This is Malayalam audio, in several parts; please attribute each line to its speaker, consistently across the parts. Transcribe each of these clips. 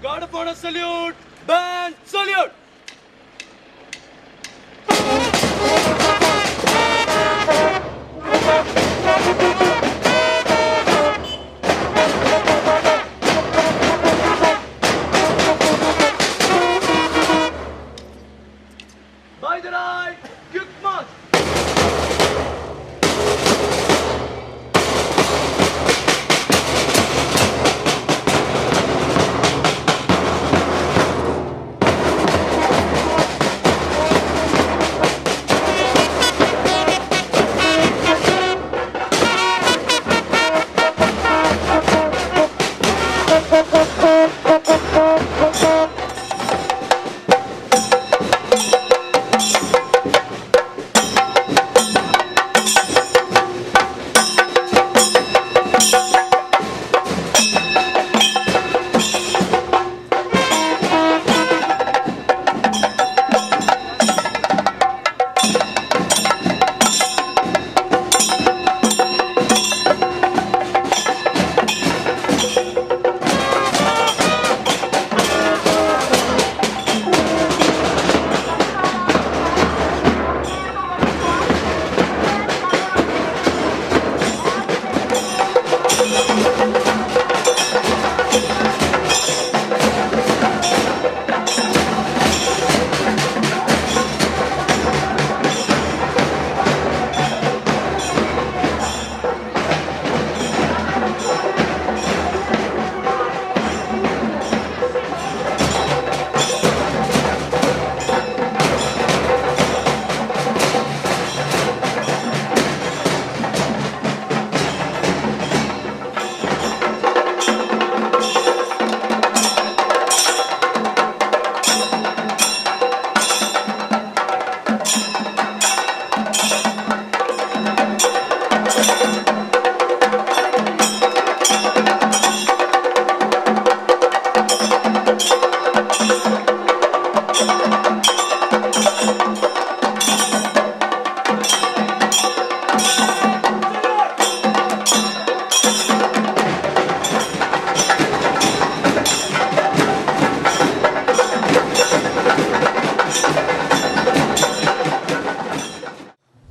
Speaker 1: Guard of honor salute! Band salute! By the right, quick march!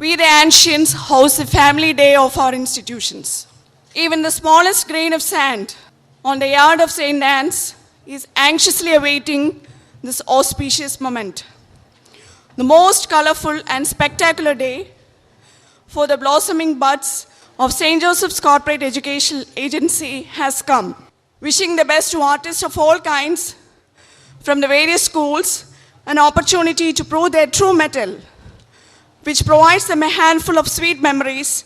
Speaker 2: We the ancients host the family day of our institutions. Even the smallest grain of sand on the yard of St. Anne's is anxiously awaiting this auspicious moment. The most colorful and spectacular day for the blossoming buds of St. Joseph's Corporate Educational Agency has come. Wishing the best to artists of all kinds from the various schools an opportunity to prove their true mettle, which provides them a handful of sweet memories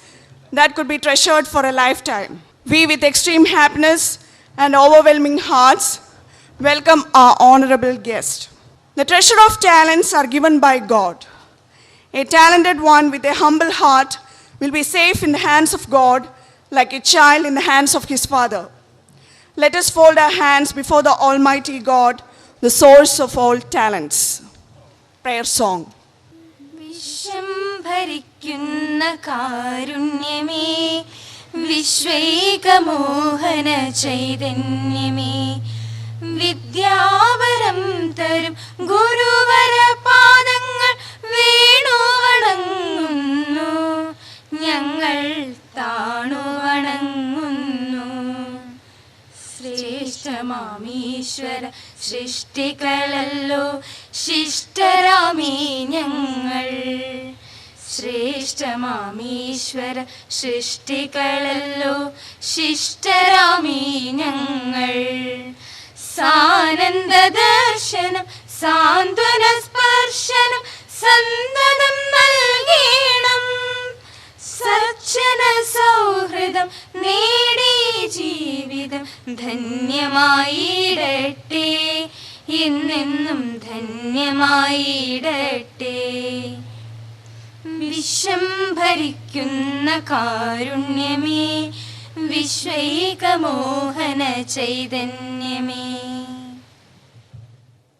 Speaker 2: that could be treasured for a lifetime. We, with extreme happiness and overwhelming hearts, welcome our honorable guest. The treasure of talents are given by God. A talented one with a humble heart will be safe in the hands of God, like a child in the hands of his father. Let us fold our hands before the Almighty God, the source of all talents. Prayer song.
Speaker 3: വിശ്വംഭരിക്കുന്ന കാരുണ്യമേ, വിശ്വൈകമോഹന ചൈതന്യമേ, വിദ്യാവരം തരും ഗുരുവര പാദങ്ങൾ വീണു വണങ്ങുന്നു, ഞങ്ങൾ താണു വണങ്ങുന്നു. ശ്രേഷ്ഠമാമീശ്വര സൃഷ്ടികളല്ലോ ശിഷ്ടരാമീ ഞങ്ങൾ. ശ്രേഷ്ഠമാമീശ്വര സൃഷ്ടികളല്ലോ ശിഷ്ടരാമീ ഞങ്ങൾ. സാനന്ദ ദർശനം സാന്ത്വന സ്പർശനം സന്തതം നൽകീണം. സജ്ജന സൗഹൃദം നേടി ജീവിതം ധന്യമായിടട്ടെ, എന്നെന്നും ധന്യമായിടട്ടെ. വിശ്വം ഭരിക്കുന്ന കാരുണ്യമേ, വിശ്വൈകമോഹന ചൈതന്യമേ.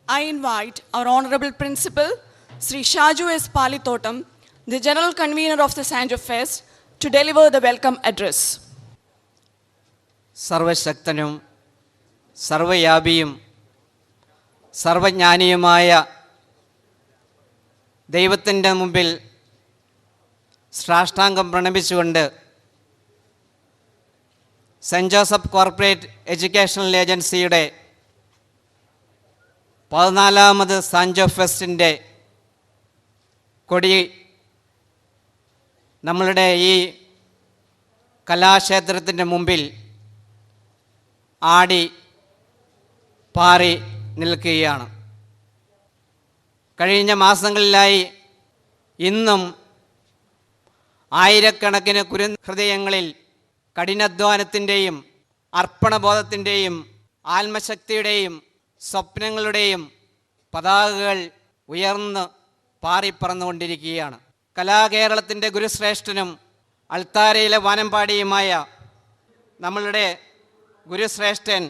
Speaker 2: I invite our Honorable Principal, Sri Shaju S. Palithotam, the General Convener of the Sanjo Fest, to deliver the welcome address.
Speaker 4: സർവശക്തനും സർവ്വവ്യാപിയും സർവജ്ഞാനിയുമായ ദൈവത്തിൻ്റെ മുമ്പിൽ സാഷ്ടാംഗം പ്രണമിച്ചുകൊണ്ട് സെൻറ്റ് ജോസഫ് കോർപ്പറേറ്റ് എഡ്യൂക്കേഷണൽ ഏജൻസിയുടെ 14ാമത് സാൻജോ ഫെസ്റ്റിൻ്റെ കൊടി നമ്മളുടെ ഈ കലാക്ഷേത്രത്തിൻ്റെ മുമ്പിൽ ആടി പാറി നിൽക്കുകയാണ്. കഴിഞ്ഞ മാസങ്ങളിലായി ഇന്നും ആയിരക്കണക്കിന് കുരുഹൃദയങ്ങളിൽ കഠിനാധ്വാനത്തിൻ്റെയും അർപ്പണബോധത്തിൻ്റെയും ആത്മശക്തിയുടെയും സ്വപ്നങ്ങളുടെയും പതാകകൾ ഉയർന്ന് പാറിപ്പറന്നുകൊണ്ടിരിക്കുകയാണ്. കലാകേരളത്തിൻ്റെ ഗുരുശ്രേഷ്ഠനും അൾത്താരയിലെ വാനമ്പാടിയുമായ നമ്മളുടെ ഗുരുശ്രേഷ്ഠൻ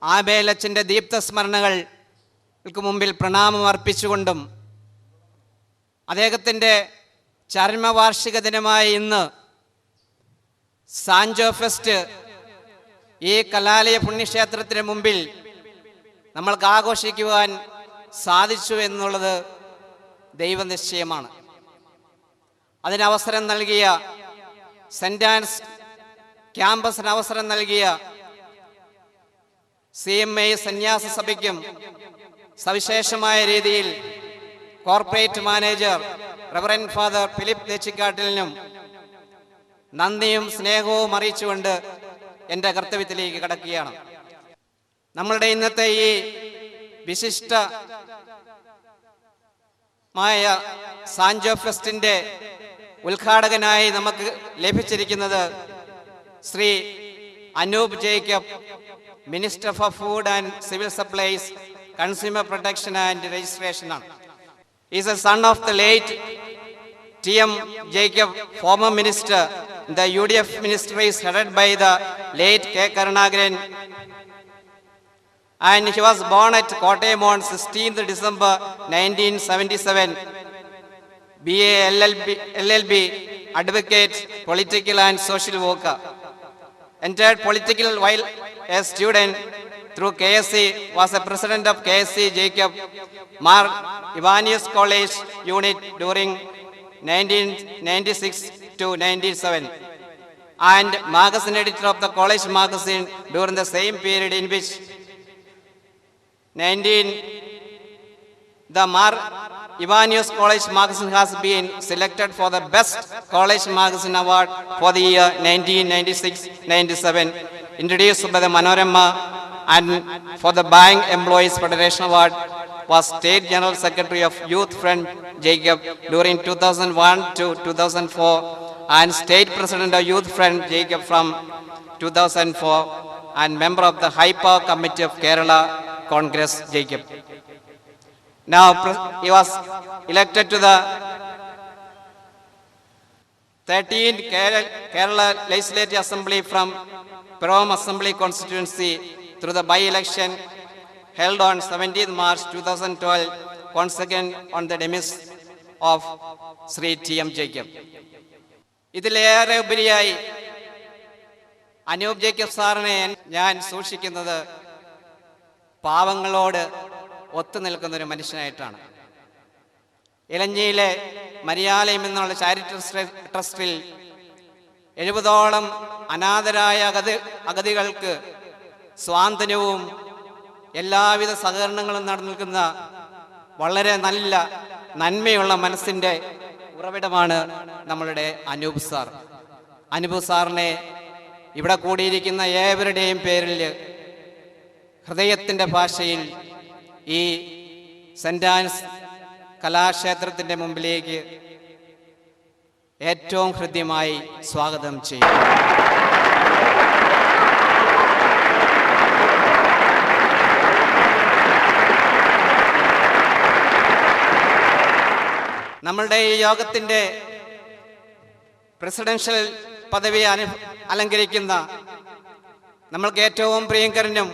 Speaker 4: ആബേലച്ചൻ്റെ ദീപ്തസ്മരണകൾക്ക് മുമ്പിൽ പ്രണാമം അർപ്പിച്ചുകൊണ്ടും അദ്ദേഹത്തിൻ്റെ ചരമവാർഷിക ദിനമായ ഇന്ന് സാൻജോ ഫെസ്റ്റ് ഈ കലാലയ പുണ്യക്ഷേത്രത്തിന് മുമ്പിൽ നമ്മൾക്ക് ആഘോഷിക്കുവാൻ സാധിച്ചു എന്നുള്ളത് ദൈവനിശ്ചയമാണ്. അതിനവസരം നൽകിയ സെൻറ് ആൻസ് ക്യാമ്പസിന് അവസരം നൽകിയ CMA സന്യാസ സഭയ്ക്കും സവിശേഷമായ രീതിയിൽ corporate manager reverend father Philip തേച്ചിക്കാട്ടിലിനും നന്ദിയും സ്നേഹവും അറിയിച്ചുകൊണ്ട് എൻ്റെ കർത്തവ്യത്തിലേക്ക് കടക്കുകയാണ്. നമ്മളുടെ ഇന്നത്തെ ഈ വിശിഷ്ടമായ സാൻജോ ഫെസ്റ്റിൻ്റെ ഉദ്ഘാടകനായി നമുക്ക് ലഭിച്ചിരിക്കുന്നത് Shri Anoop Jacob, minister for food and civil supplies, consumer protection and registration ആണ്. Is a son of the late TM Jacob, former minister. The UDF ministry is headed by the late K. Karunakaran, and he was born at Kottayam on 16th December 1977. BA LLB, advocate, political and social worker. Entered political while a student through KSC, was a president of KSC Jacob Mar Ivanius College unit during 1996 to 97, and magazine editor of the college magazine during the same period, in which the Mar Ivanius College magazine has been selected for the best college magazine award for the year 1996-97, introduced by the Manorama, and for the Bank Employees Federation Award was State General Secretary of Youth Front Jacob during 2001 to 2004, and State President of Youth Front Jacob from 2004, and member of the High Power Committee of Kerala Congress Jacob. Now he was elected to the 13th Kerala Legislative Assembly from Peram Assembly constituency through the by-election held on 17th March 2012, consequent on the demise of Sri TM Jacob. ഇതിലേറെ ഉപരിയായി അനൂപ് ജേക്കബ് സാറിനെ ഞാൻ സൂക്ഷിക്കുന്നത് പാവങ്ങളോട് ഒത്തുനിൽക്കുന്നൊരു മനുഷ്യനായിട്ടാണ്. ഇലഞ്ഞിയിലെ മരിയാലയം എന്നുള്ള ചാരിറ്റബിൾ ട്രസ്റ്റിൽ 70ഓളം അനാഥരായ അഗതികൾക്ക് സ്വാതന്ത്ര്യവും എല്ലാവിധ സഹകരണങ്ങളും നടന്നിൽക്കുന്ന വളരെ നല്ല നന്മയുള്ള മനസ്സിൻ്റെ ഉറവിടമാണ് നമ്മളുടെ അനൂപ് സാർ. അനൂപ് സാറിനെ ഇവിടെ കൂടിയിരിക്കുന്ന ഏവരുടെയും പേരിൽ ഹൃദയത്തിൻ്റെ ഭാഷയിൽ ഈ സെൻറ് ആൻസ് കലാക്ഷേത്രത്തിൻ്റെ മുമ്പിലേക്ക് ഏറ്റവും ഹൃദ്യമായി സ്വാഗതം ചെയ്യും. നമ്മളുടെ ഈ യോഗത്തിൻ്റെ പ്രസിഡൻഷ്യൽ പദവി അലങ്കരിക്കുന്ന നമ്മൾക്ക് ഏറ്റവും പ്രിയങ്കരനും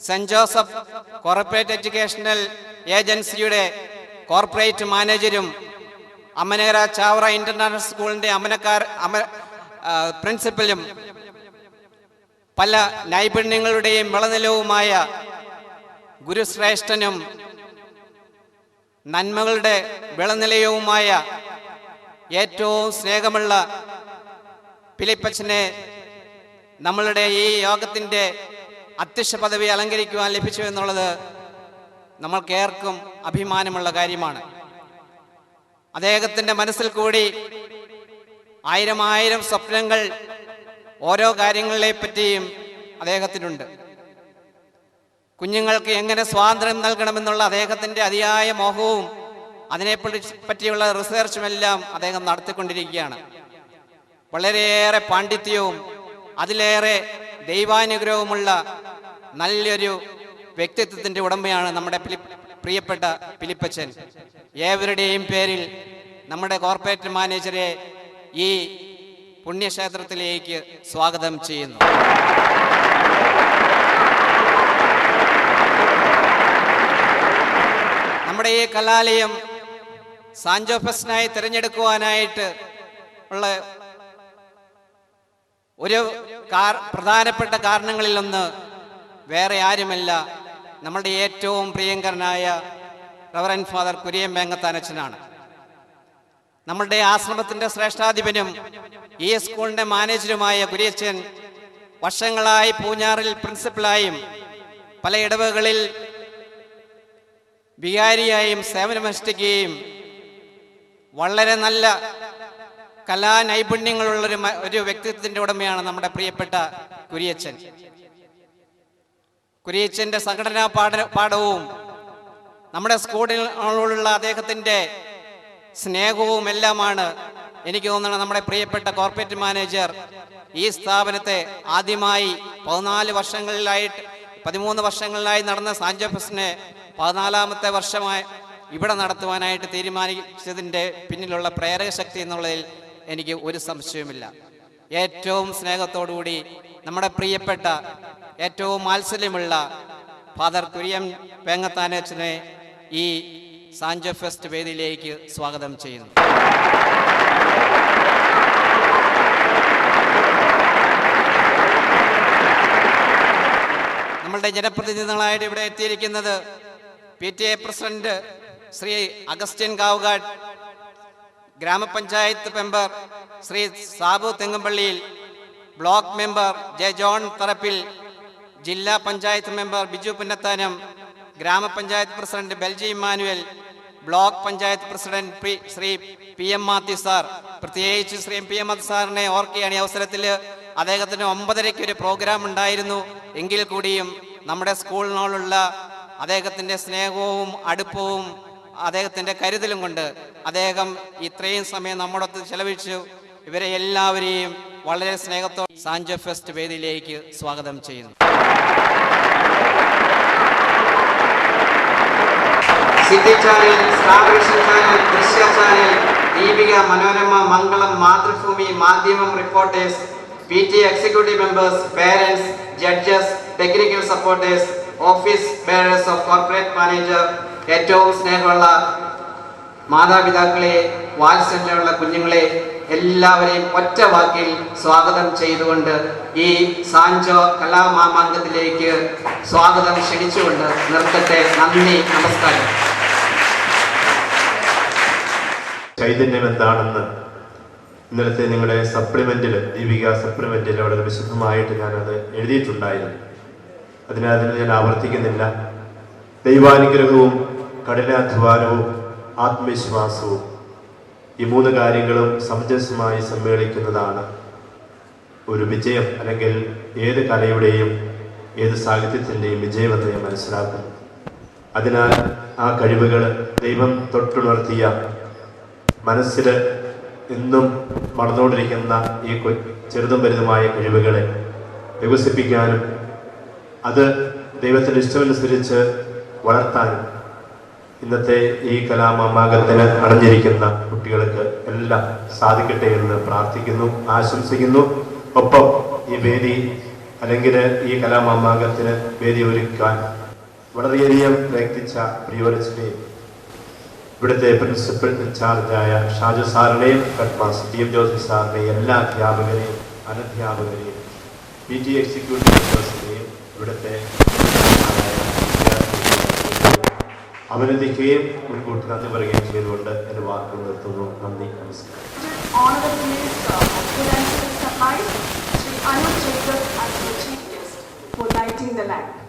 Speaker 4: സെന്റ് ജോസഫ് കോർപ്പറേറ്റ് എഡ്യൂക്കേഷണൽ ഏജൻസിയുടെ കോർപ്പറേറ്റ് മാനേജരും അമനകര ചാവറ ഇന്റർനാഷണൽ സ്കൂളിന്റെ പ്രിൻസിപ്പലും പല നൈപുണ്യങ്ങളുടെയും വിളനിലവുമായ ഗുരുശ്രേഷ്ഠനും നന്മകളുടെ വിളനിലയവുമായ ഏറ്റവും സ്നേഹമുള്ള ഫിലിപ്പച്ചനെ നമ്മളുടെ ഈ യോഗത്തിൻ്റെ അധ്യക്ഷ പദവി അലങ്കരിക്കുവാൻ ലഭിച്ചു എന്നുള്ളത് നമ്മൾക്കേർക്കും അഭിമാനമുള്ള കാര്യമാണ്. അദ്ദേഹത്തിൻ്റെ മനസ്സിൽ കൂടി ആയിരം സ്വപ്നങ്ങൾ ഓരോ കാര്യങ്ങളെ പറ്റിയും അദ്ദേഹത്തിനുണ്ട്. കുഞ്ഞുങ്ങൾക്ക് എങ്ങനെ സ്വാതന്ത്ര്യം നൽകണമെന്നുള്ള അദ്ദേഹത്തിൻ്റെ അതിയായ മോഹവും അതിനെ പറ്റിയുള്ള റിസർച്ചുമെല്ലാം അദ്ദേഹം നടത്തിക്കൊണ്ടിരിക്കുകയാണ്. വളരെയേറെ പാണ്ഡിത്യവും അതിലേറെ ദൈവാനുഗ്രഹവുമുള്ള നല്ലൊരു വ്യക്തിത്വത്തിൻ്റെ ഉടമയാണ് നമ്മുടെ പ്രിയപ്പെട്ട ഫിലിപ്പച്ചൻ. ഏവരുടെയും പേരിൽ നമ്മുടെ കോർപ്പറേറ്റ് മാനേജരെ ഈ പുണ്യക്ഷേത്രത്തിലേക്ക് സ്വാഗതം ചെയ്യുന്നു. നമ്മുടെ ഈ കലാലയം സാൻജോഫസിനായി തിരഞ്ഞെടുക്കുവാനായിട്ട് ഉള്ള ഒരു പ്രധാനപ്പെട്ട കാരണങ്ങളിലൊന്ന് വേറെ ആരുമല്ല, നമ്മളുടെ ഏറ്റവും പ്രിയങ്കരനായ റവറൻ ഫാദർ കുര്യൻ വേങ്ങത്താനച്ചനാണ്. നമ്മളുടെ ആശ്രമത്തിൻ്റെ ശ്രേഷ്ഠാധിപനും ഈ സ്കൂളിൻ്റെ മാനേജരുമായ കുര്യച്ചൻ വർഷങ്ങളായി പൂഞ്ഞാറിൽ പ്രിൻസിപ്പലായും പല ഇടവകളിൽ വികാരിയായും സേവനമനുഷ്ഠിക്കുകയും വളരെ നല്ല കലാനൈപുണ്യങ്ങളുള്ളൊരു ഒരു വ്യക്തിത്വത്തിൻ്റെ ഉടമയാണ് നമ്മുടെ പ്രിയപ്പെട്ട കുര്യച്ചൻ. കുര്യച്ചൻ്റെ സംഘടനാ പാഠവും നമ്മുടെ സ്കൂളിനോടുള്ള അദ്ദേഹത്തിൻ്റെ സ്നേഹവും എല്ലാമാണ് എനിക്ക് തോന്നുന്നത് നമ്മുടെ പ്രിയപ്പെട്ട കോർപ്പറേറ്റ് മാനേജർ ഈ സ്ഥാപനത്തെ ആദ്യമായി 13 വർഷങ്ങളിലായി നടന്ന സാൻജോഫസിനെ 14ാമത്തെ വർഷമായി ഇവിടെ നടത്തുവാനായിട്ട് തീരുമാനിച്ചതിൻ്റെ പിന്നിലുള്ള പ്രേരക ശക്തി എന്നുള്ളതിൽ എനിക്ക് ഒരു സംശയവുമില്ല. ഏറ്റവും സ്നേഹത്തോടുകൂടി നമ്മുടെ പ്രിയപ്പെട്ട ഏറ്റവും വാത്സല്യമുള്ള ഫാദർ കുര്യൻ വേങ്ങത്താനച്ചനെ ഈ സാൻജോഫസ്റ്റ് വേദിയിലേക്ക് സ്വാഗതം ചെയ്യുന്നു. നമ്മളുടെ ജനപ്രതിനിധികളായിട്ട് ഇവിടെ എത്തിയിരിക്കുന്നത് PTA പ്രസിഡന്റ് ശ്രീ അഗസ്റ്റിൻ കാവുകാട്, ഗ്രാമപഞ്ചായത്ത് member Shri Sabu Thengampallil, block member J John Tharappil, ജില്ലാ പഞ്ചായത്ത് മെമ്പർ ബിജു പുന്നത്താനം, ഗ്രാമപഞ്ചായത്ത് president Belji Emmanuel, block panchayat president Shri PM Mathew sir. പ്രത്യേകിച്ച് ശ്രീ PM മാത്യു സാറിനെ ഓർക്കുകയാണ് ഈ അവസരത്തിൽ. അദ്ദേഹത്തിന് 9:30 ഒരു പ്രോഗ്രാം ഉണ്ടായിരുന്നു. എങ്കിൽ കൂടിയും നമ്മുടെ സ്കൂളിനോടുള്ള അദ്ദേഹത്തിൻ്റെ സ്നേഹവും അടുപ്പവും അദ്ദേഹത്തിൻ്റെ കരുതലും കൊണ്ട് അദ്ദേഹം ഇത്രയും സമയം നമ്മോടൊത്ത് ചെലവഴിച്ചു. ഇവരെ എല്ലാവരെയും വളരെ സ്നേഹത്തോടെ സാൻജോഫസ്റ്റ് വേദിയിലേക്ക് സ്വാഗതം ചെയ്യുന്നു. City channel, star vision channel, ദൃശ്യ ചാനൽ, ദീപിക, മനോരമ, മംഗളം, മാതൃഭൂമി, മാധ്യമം reporters, PTA executive members, parents, judges, technical supporters, office bearers of corporate manager, ഏറ്റവും സ്നേഹമുള്ള മാതാപിതാക്കളെ, വാത്സല്യമുള്ള കുഞ്ഞുങ്ങളെ എല്ലാവരെയും ഒറ്റ വാക്കിൽ സ്വാഗതം ചെയ്തുകൊണ്ട് ഈ സാൻജോ കലാമാമാങ്കത്തിലേക്ക് സ്വാഗതം ക്ഷണിച്ചുകൊണ്ട് നിർത്തട്ടെ. നന്ദി, നമസ്കാരം.
Speaker 5: ചൈതന്യം എന്താണെന്ന് ഇന്നലത്തെ നിങ്ങളുടെ സപ്ലിമെന്റിൽ, ദീപിക സപ്ലിമെന്റിൽ വളരെ വിശദമായിട്ട് ഞാനത് എഴുതിയിട്ടുണ്ടായിരുന്നു. അതിനാൽ ഞാൻ ആവർത്തിക്കുന്നില്ല. ദൈവാനുഗ്രഹവും കഠിനാധ്വാനവും ആത്മവിശ്വാസവും ഈ 3 കാര്യങ്ങളും സമഞ്ജസമായി സമ്മേളിക്കുന്നതാണ് ഒരു വിജയം, അല്ലെങ്കിൽ ഏത് കലയുടെയും ഏത് സാഹിത്യത്തിൻ്റെയും വിജയമെന്ന് ഞാൻ മനസ്സിലാക്കുന്നു. അതിനാൽ ആ കഴിവുകൾ ദൈവം തൊട്ടുണർത്തിയ മനസ്സിൽ എന്നും വളർന്നുകൊണ്ടിരിക്കുന്ന ഈ ചെറുതും വലുതുമായ കഴിവുകളെ വികസിപ്പിക്കാനും അത് ദൈവത്തിൻ്റെ ഇഷ്ടമനുസരിച്ച് വളർത്താനും ഇന്നത്തെ ഈ കലാമാമാങ്കത്തിന് അണഞ്ഞിരിക്കുന്ന കുട്ടികൾക്ക് എല്ലാം സാധിക്കട്ടെ എന്ന് പ്രാർത്ഥിക്കുന്നു, ആശംസിക്കുന്നു. ഒപ്പം ഈ വേദി അല്ലെങ്കിൽ ഈ കലാമാമാങ്കത്തിന് വേദി ഒരുക്കാൻ വളരെയധികം പ്രയത്നിച്ച പ്രിയവരച്ചനെയും ഇവിടുത്തെ പ്രിൻസിപ്പൽ ഇൻചാർജായ ഷാജു സാറിനെയും ഹെഡ്മാസ്റ്റർ TM ജോസഫ് സാറിനെയും എല്ലാ അധ്യാപകരെയും അനധ്യാപകരെയും PT എക്സിക്യൂട്ടീവ് മെമ്പേഴ്സിനെയും ഇവിടുത്തെ അഭിനന്ദിക്കുകയും മുൻകൂട്ടി നന്ദി പറയുകയും ചെയ്തുകൊണ്ട് എൻ്റെ വാക്കുകൾ നിർത്തുന്നു. നന്ദി, നമസ്കാരം.
Speaker 2: Honorable Minister of Financial Supplies, Sri Anuj Jacob, as the Chief Guest for lighting the lamp.